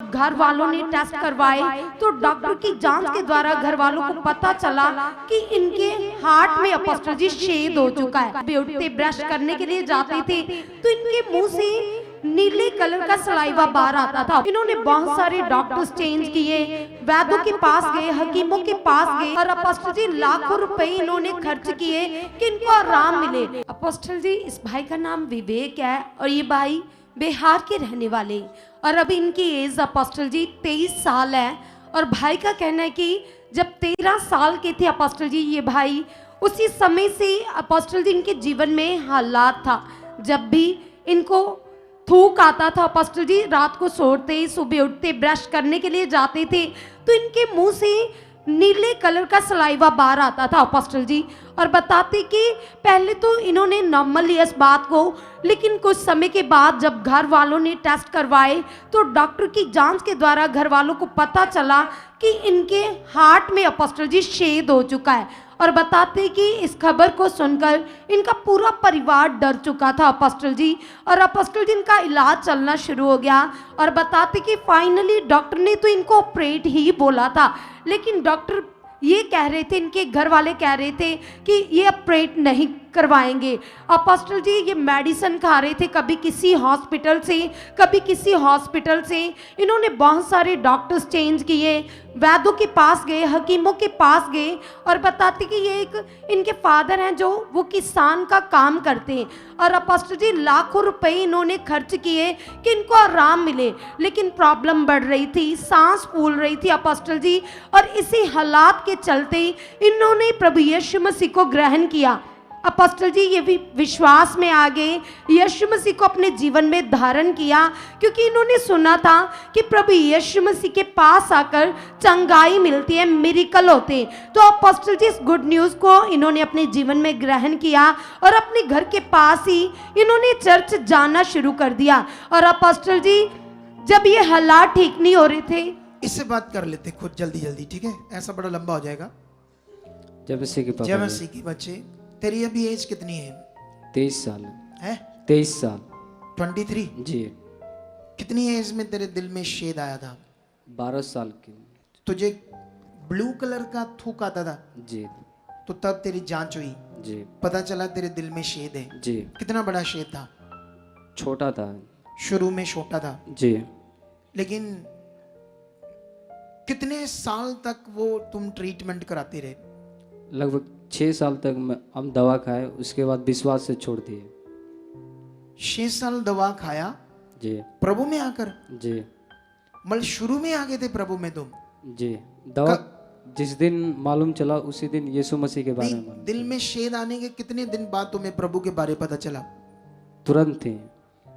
घर वालों ने टेस्ट करवाए तो डॉक्टर की जांच के द्वारा घर वालों को पता चला कि इनके हार्ट में अपोस्टल जी छेद हो चुका है। उठते ब्रश करने के लिए जाते थे तो इनके मुंह से नीले कलर का सलाइवा बाहर आता था। इन्होंने बहुत सारे डॉक्टर्स चेंज किए, वैद्यों के पास गए, हकीमों के पास गए और अपोस्टल जी लाखों रुपए इन्होंने खर्च किए कि इनको आराम मिले। अपोस्टल जी, इस भाई का नाम विवेक है और ये भाई बिहार के रहने वाले और अभी इनकी एज अपोस्टल जी 23 साल है। और भाई का कहना है कि जब 13 साल के थे अपोस्टल जी ये भाई, उसी समय से अपोस्टल जी इनके जीवन में हालात था। जब भी इनको थूक आता था अपोस्टल जी, रात को सोते सुबह उठते ब्रश करने के लिए जाते थे तो इनके मुंह से नीले कलर का सलाइवा बाहर आता था अपोस्टल जी। और बताते कि पहले तो इन्होंने नॉर्मल लिया इस बात को, लेकिन कुछ समय के बाद जब घर वालों ने टेस्ट करवाए तो डॉक्टर की जांच के द्वारा घर वालों को पता चला कि इनके हार्ट में अपोस्टल जी छेद हो चुका है। और बताते कि इस खबर को सुनकर इनका पूरा परिवार डर चुका था अपोस्टल जी। और अपोस्टल जी इनका इलाज चलना शुरू हो गया और बताते कि फाइनली डॉक्टर ने तो इनको ऑपरेट ही बोला था, लेकिन डॉक्टर ये कह रहे थे, इनके घर वाले कह रहे थे कि ये ऑपरेट नहीं करवाएंगे। अपोस्टल जी ये मेडिसिन खा रहे थे, कभी किसी हॉस्पिटल से कभी किसी हॉस्पिटल से। इन्होंने बहुत सारे डॉक्टर्स चेंज किए, वैद्यों के पास गए, हकीमों के पास गए। और बताते कि ये एक इनके फादर हैं जो वो किसान का काम करते हैं और अपोस्टल जी लाखों रुपए इन्होंने खर्च किए कि इनको आराम मिले, लेकिन प्रॉब्लम बढ़ रही थी, सांस फूल रही थी अपोस्टल जी। और इसी हालात के चलते इन्होंने प्रभु यीशु मसीह को ग्रहण किया। अपोस्टल जी ये भी विश्वास में आ गए, यीशु मसीह को अपने जीवन में धारण किया, क्योंकि इन्होंने सुना था कि प्रभु यीशु मसीह के पास आकर चंगाई मिलती है, मिरेकल होते हैं। तो अपोस्टल जी इस गुड न्यूज़ को इन्होंने अपने जीवन में ग्रहण किया और अपने घर के पास ही इन्होंने चर्च जाना शुरू कर दिया। और अपोस्टल जी जब ये हालात ठीक नहीं हो रहे थे, इससे बात कर लेते खुद जल्दी जल्दी, ठीक है? ऐसा बड़ा लंबा हो जाएगा। जय मसीह के पापा। जय मसीह की बच्चे, तेरी अभी एज कितनी है? 23 साल है 23 साल 23। जी। कितनी एज में तेरे दिल में शेद आया था? 12 साल की। तुझे ब्लू कलर का थूक आता था जी तो तब तेरी जांच हुई, जी पता चला तेरे दिल में शेद है। जी। कितना बड़ा शेद था? छोटा था शुरू में छोटा था, जी। लेकिन कितने साल तक वो तुम ट्रीटमेंट कराते रहे? लगभग 6 साल तक हम दवा खाए, उसके बाद विश्वास से छोड़ दिए। 6 साल दवा खाया जी प्रभु में आकर? जी मतलब शुरू में आ गए थे प्रभु में तुम? जी। दवा जिस दिन मालूम चला उसी दिन यीशु मसीह के बारे में मालूम दिल में शेद आने के कितने दिन बाद तुम्हें प्रभु के बारे पता चला? तुरंत थी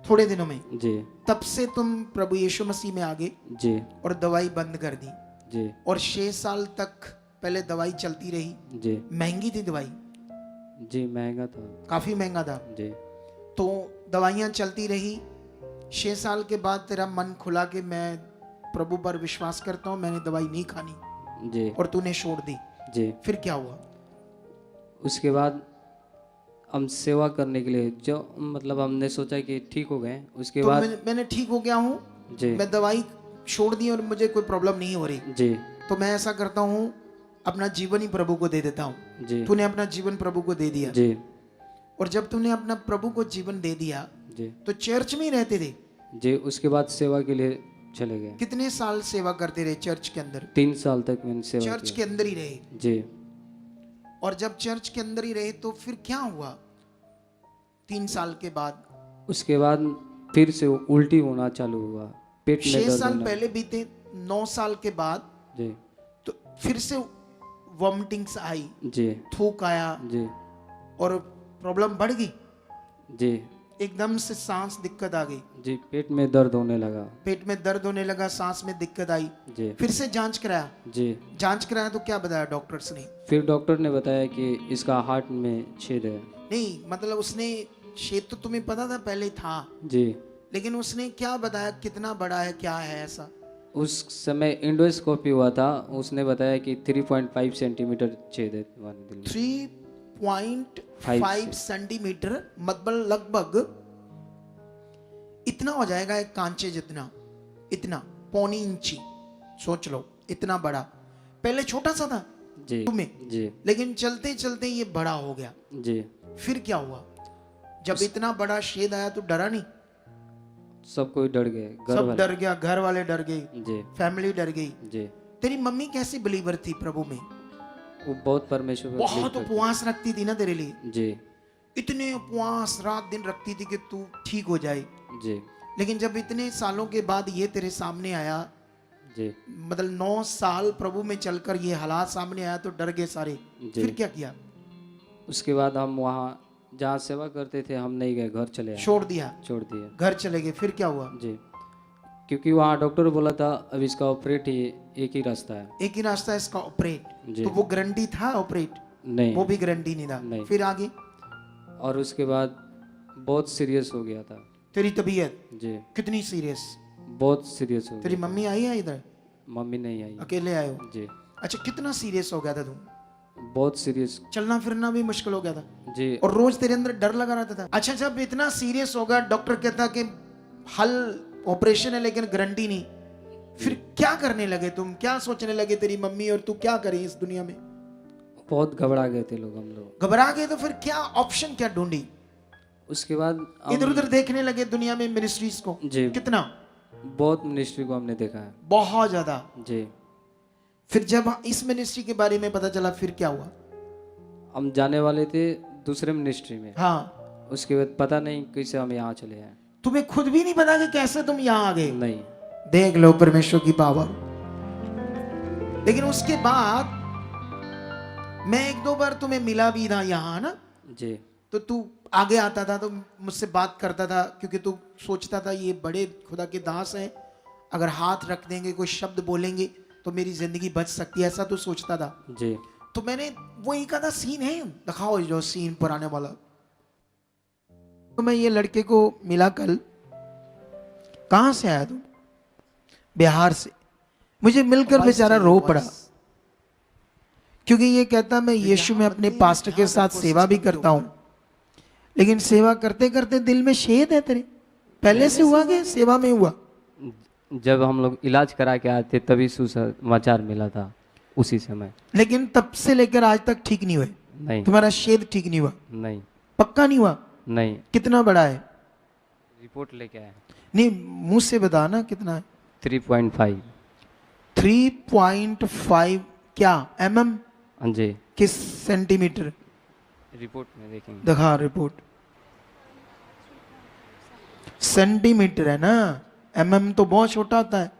थोड़े दिनों में? जी तब से तुम प्रभु यीशु मसीह में आ गए जी और दवाई बंद कर दी। जी और 6 साल तक पहले दवाई चलती रही। जी महंगी थी दवाई? जी महंगा था, काफी महंगा था। जी। तो दवाइयाँ चलती रही। 6 साल के बाद तेरा मन खुला कि मैं प्रभु पर विश्वास करता हूँ, मैंने दवाई नहीं खानी, जी और तूने छोड़ दी। जी। फिर क्या हुआ? उसके बाद हम सेवा करने के लिए जो मतलब हमने सोचा कि ठीक हो गए, उसके तो बाद मैंने ठीक हो गया हूँ, जी मैं दवाई छोड़ दी और मुझे कोई प्रॉब्लम नहीं हो रही, जी तो मैं ऐसा करता हूँ अपना जीवन ही प्रभु को दे देता हूँ। जी तूने अपना जीवन प्रभु को दे दिया। जी और जब तूने अपना प्रभु को जीवन दे दिया जी तो चर्च में ही रहते थे? जी। उसके बाद सेवा के लिए चले गए। कितने साल सेवा करते रहे चर्च के अंदर? 3 साल तक मैंने सेवा चर्च की। के अंदर ही रहे? जी। और जब चर्च के अंदर ही रहे तो फिर क्या हुआ 3 साल के बाद? उसके बाद फिर से उल्टी होना चालू हुआ, पेट में 6 दर्द साल होना। पहले बीते, 9 साल के बाद जी तो फिर से वॉमिटिंग्स आई, जी थूक आया जी और प्रॉब्लम बढ़ गई। जी एकदम से सांस दिक्कत आ गई, जी। पेट में दर्द होने लगा। पेट में दर्द होने लगा, सांस में दिक्कत आई। जी फिर से जांच कराया? जी। जांच कराया तो क्या बताया डॉक्टर्स ने? फिर डॉक्टर ने बताया कि इसका हार्ट में छेद है। नहीं मतलब उसने, छेद तो तुम्हें पता था पहले था, जी। लेकिन उसने क्या बताया कितना बड़ा है, क्या है ऐसा? उस समय एंडोस्कोपी हुआ था, उसने बताया कि 3.5 सेंटीमीटर छेद है तुम्हारे दिल में। 3.5 सेंटीमीटर मतलब लगभग इतना हो जाएगा एक कांचे जितना, इतना पौनी इंची, सोच लो इतना बड़ा। पहले छोटा सा था जी तुम्हें, जी लेकिन चलते चलते ये बड़ा हो गया। जी। फिर क्या हुआ? जब इतना बड़ा शेद आया तो डरा नहीं? सब कोई डर गए, घर सब वाले। डर गया, घर वाले डर गए, जी फैमिली डर गई। जी। तेरी मम्मी कैसी बिलीवर थी प्रभु में? वो बहुत परमेश्वर पर बहुत believe करती- उपवास रखती थी ना तेरे लिए, जी इतने उपवास रात दिन रखती थी कि तू ठीक हो जाए। जी लेकिन जब इतने सालों के बाद ये तेरे सामने आया, जी मतलब 9 साल प्रभु में चलकर ये हालात सामने आया, तो डर गए सारे। जी। फिर क्या किया? उसके बाद हम वहाँ जहाँ सेवा करते थे हम नहीं गए, घर चले आए, छोड़ दिया, छोड़ दिए। घर चले गए। फिर क्या हुआ? जी, क्योंकि वहाँ डॉक्टर बोला था अब इसका ऑपरेट ही एक ही रास्ता है। एक ही रास्ता है इसका, ऑपरेट। जी। तो वो गारंटी था ऑपरेट? नहीं, वो भी गारंटी नहीं था। नहीं। फिर आगे और उसके बाद बहुत सीरियस हो गया था। तेरी तबीयत जी कितनी सीरियस? बहुत सीरियस हो तेरी गया। मम्मी आई है इधर? मम्मी नहीं आई। अकेले आए हो? जी अच्छा, कितना सीरियस हो गया था तुम? बहुत सीरियस। चलना फिरना भी मुश्किल हो गया था, जी और रोज तेरे अंदर डर लगा रहता था। अच्छा, जब इतना सीरियस होगा, डॉक्टर कहता कि हल ऑपरेशन है लेकिन गारंटी नहीं, फिर क्या करने लगे तुम? क्या सोचने लगे तेरी मम्मी और तू? क्या करे इस दुनिया में? बहुत घबरा गए थे लोग, हम लोग घबरा गए। तो फिर क्या ऑप्शन क्या ढूंढी? उसके बाद इधर उधर देखने लगे दुनिया में मिनिस्ट्रीज को। जी कितना? बहुत मिनिस्ट्री को हमने देखा है। बहुत ज्यादा। जी, फिर जब इस मिनिस्ट्री के बारे में पता चला, फिर क्या हुआ? हम जाने वाले थे दूसरे मिनिस्ट्री में। हाँ, उसके बाद पता नहीं कैसे हम यहाँ चले आए। तुम्हें खुद भी नहीं पता कि कैसे तुम यहाँ आ गए। नहीं, देख लो परमेश्वर की पावर। लेकिन उसके बाद मैं 1-2 बार तुम्हें मिला भी था यहाँ ना, जी तो तू आगे आता था, तो मुझसे बात करता था, क्योंकि तू सोचता था ये बड़े खुदा के दास हैं, अगर हाथ रख देंगे, कोई शब्द बोलेंगे तो मेरी जिंदगी बच सकती है, ऐसा तू सोचता था। जी। तो मैंने वो एक आधा सीन है, दिखाओ जो सीन पुराने वाला। तो मैं ये लड़के को मिला कल। कहाँ से आया तू? बिहार से। मुझे मिलकर बेचारा रो पड़ा, क्योंकि ये कहता मैं यीशु में अपने पास्टर के साथ सेवा भी करता हूं, लेकिन सेवा करते करते दिल में शेद है तेरे। पहले से हुआ कि सेवा में हुआ? जब हम लोग इलाज करा के आए थे तभी सुसमाचार मिला था उसी समय। लेकिन तब से लेकर आज तक ठीक नहीं हुए? नहीं तुम्हारा शेद ठीक नहीं हुआ? नहीं पक्का नहीं हुआ? नहीं। कितना बड़ा है? रिपोर्ट लेके आए। नहीं, मुंह से बता ना कितना है। 3.5। 3.5 क्या mm हाँ जी, किस सेंटीमीटर? रिपोर्ट में देखेंगे। दिखा रिपोर्ट। सेंटीमीटर है ना, mm तो बहुत छोटा होता है।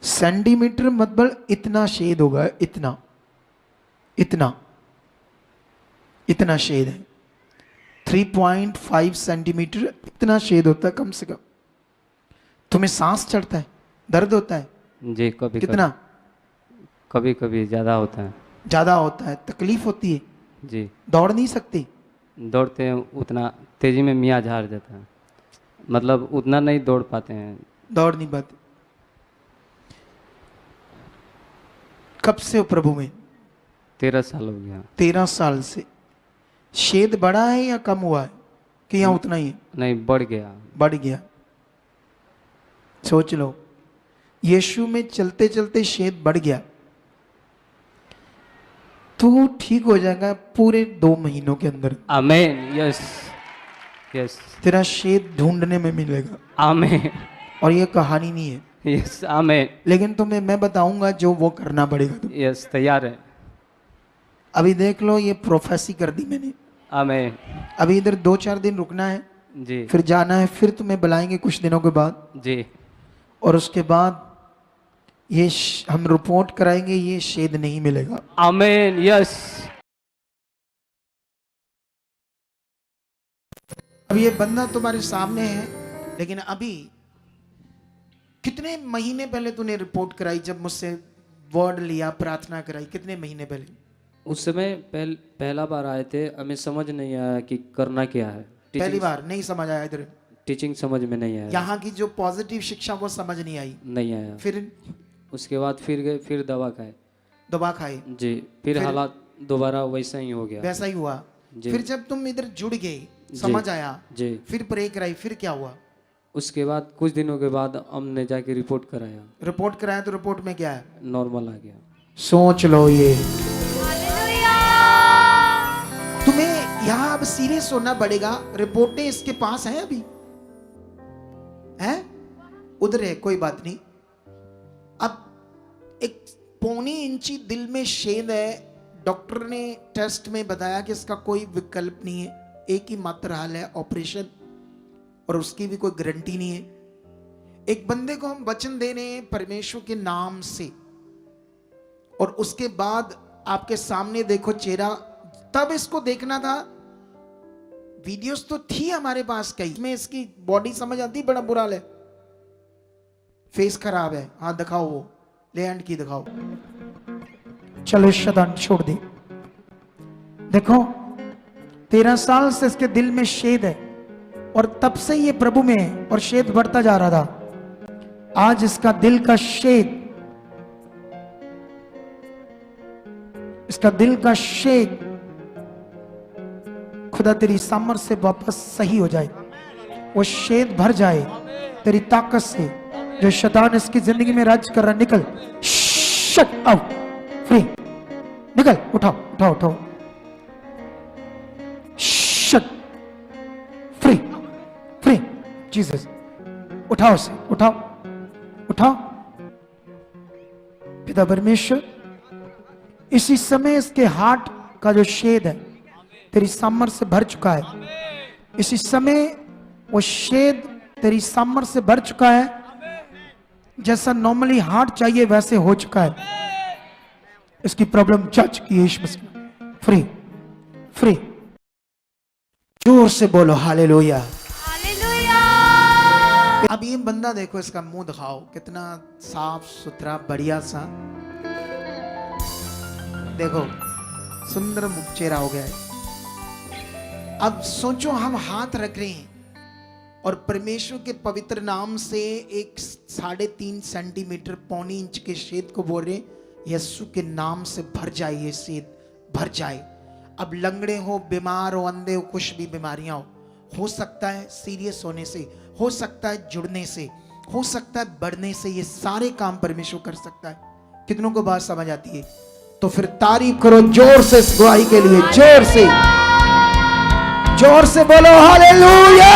सेंटीमीटर मतलब इतना शेद होगा, इतना इतना इतना शेद है। 3.5 सेंटीमीटर इतना शेद होता है कम से कम। तुम्हें सांस चढ़ता है, दर्द होता है? जी, कभी कितना? कभी कभी ज़्यादा होता है। ज्यादा होता है, तकलीफ होती है, जी, दौड़ नहीं सकती? दौड़ते हैं उतना तेजी में मियाँ हार जाता है, मतलब उतना नहीं दौड़ पाते हैं। दौड़ नहीं पाती। कब से हो प्रभु में? 13 साल हो गया। 13 साल से। शेद बढ़ा है या कम हुआ है, कि यहाँ उतना ही है? नहीं, बढ़ गया। बढ़ गया। सोच लो, यीशु में चलते चलते शेद बढ़ गया, तो ठीक हो जाएगा पूरे 2 महीनों के अंदर। आमीन। Yes yes. तेरा शेद ढूंढने में मिलेगा। आमीन। और ये कहानी नहीं है, यस आमीन। लेकिन तुम्हें मैं बताऊंगा जो वो करना पड़ेगा तुम्हें। यस, तैयार है। अभी देख लो, ये प्रोफेसी कर दी मैंने। आमीन। अभी इधर 2-4 दिन रुकना है, जी फिर जाना है, फिर तुम्हें बुलाएंगे कुछ दिनों के बाद, जी। और उसके बाद ये हम रिपोर्ट कराएंगे, ये शेद नहीं मिलेगा। आमीन। यस। अब ये बंदा तुम्हारे सामने है, लेकिन अभी कितने महीने पहले तूने रिपोर्ट कराई? जब मुझसे वर्ड लिया, प्रार्थना कराई, कितने महीने पहले? उस समय पहला बार आए थे, हमें समझ नहीं आया कि करना क्या है। पहली बार नहीं समझ आया इधर? टीचिंग समझ में नहीं आया। यहाँ की जो पॉजिटिव शिक्षा वो समझ नहीं आई? नहीं आया। फिर उसके बाद फिर गए, फिर दवा खाए। दवा खाई? जी, फिर हालात दोबारा वैसा ही हो गया। वैसा ही हुआ। जी। फिर जब तुम इधर जुड़ गए, समझ आया, जी। फिर प्रे कराई, फिर क्या हुआ? उसके बाद कुछ दिनों के बाद हमने जाके रिपोर्ट कराया, रिपोर्ट कराया तो रिपोर्ट में क्या है? नॉर्मल आ गया। सोच लो, ये तुम्हें यहां अब सीरियस होना पड़ेगा। रिपोर्टें इसके पास हैं अभी, हैं उधर है, कोई बात नहीं। अब एक 1.25 इंची दिल में छेद है। डॉक्टर ने टेस्ट में बताया कि इसका कोई विकल्प नहीं है, एक ही मात्र हल है, ऑपरेशन, और उसकी भी कोई गारंटी नहीं है। एक बंदे को हम वचन दे रहे हैं परमेश्वर के नाम से, और उसके बाद आपके सामने देखो चेहरा। तब इसको देखना था, वीडियोस तो थी हमारे पास कई, में इसकी बॉडी समझ आती, बड़ा बुरा हाल है, फेस खराब है। हाँ दिखाओ, वो ले हैंड की दिखाओ। चलो शैतान छोड़ दे। देखो 13 साल से इसके दिल में छेद है, और तब से ये प्रभु में है, और छेद बढ़ता जा रहा था। आज इसका दिल का छेद, इसका दिल का छेद खुदा तेरी सामर्थ से वापस सही हो जाए, वो छेद भर जाए तेरी ताकत से। जो शैतान इसकी जिंदगी में राज कर रहा, निकल, शट आउट, फ्री, निकल, उठाओ उठाओ उठाओ, शट, फ्री फ्री, जीसस, उठाओ उसे, उठाओ उठाओ। पिता परमेश्वर, इसी समय इसके हार्ट का जो छेद है तेरी सामर्थ से भर चुका है। इसी समय वो छेद तेरी सामर्थ से भर चुका है। जैसा नॉर्मली हार्ट चाहिए वैसे हो चुका है। इसकी प्रॉब्लम जा चुकी है। यीशु मसीह, फ्री फ्री। जोर से बोलो हालेलुया। अब ये बंदा देखो, इसका मुंह दिखाओ, कितना साफ सुथरा बढ़िया सा, देखो सुंदर चेहरा हो गया है। अब सोचो हम हाथ रख रहे हैं और परमेश्वर के पवित्र नाम से एक 3.5 सेंटीमीटर 1.25 इंच के छेद को बोल रहे, यीशु के नाम से भर जाए, ये छेद भर जाए। अब लंगड़े हो, बीमार हो, अंधे हो, कुछ भी बीमारियां हो सकता है सीरियस होने से, हो सकता है जुड़ने से, हो सकता है बढ़ने से, ये सारे काम परमेश्वर कर सकता है। कितनों को बात समझ आती है? तो फिर तारीफ करो जोर से इस गवाही के लिए, जोर से बोलो हालेलुया।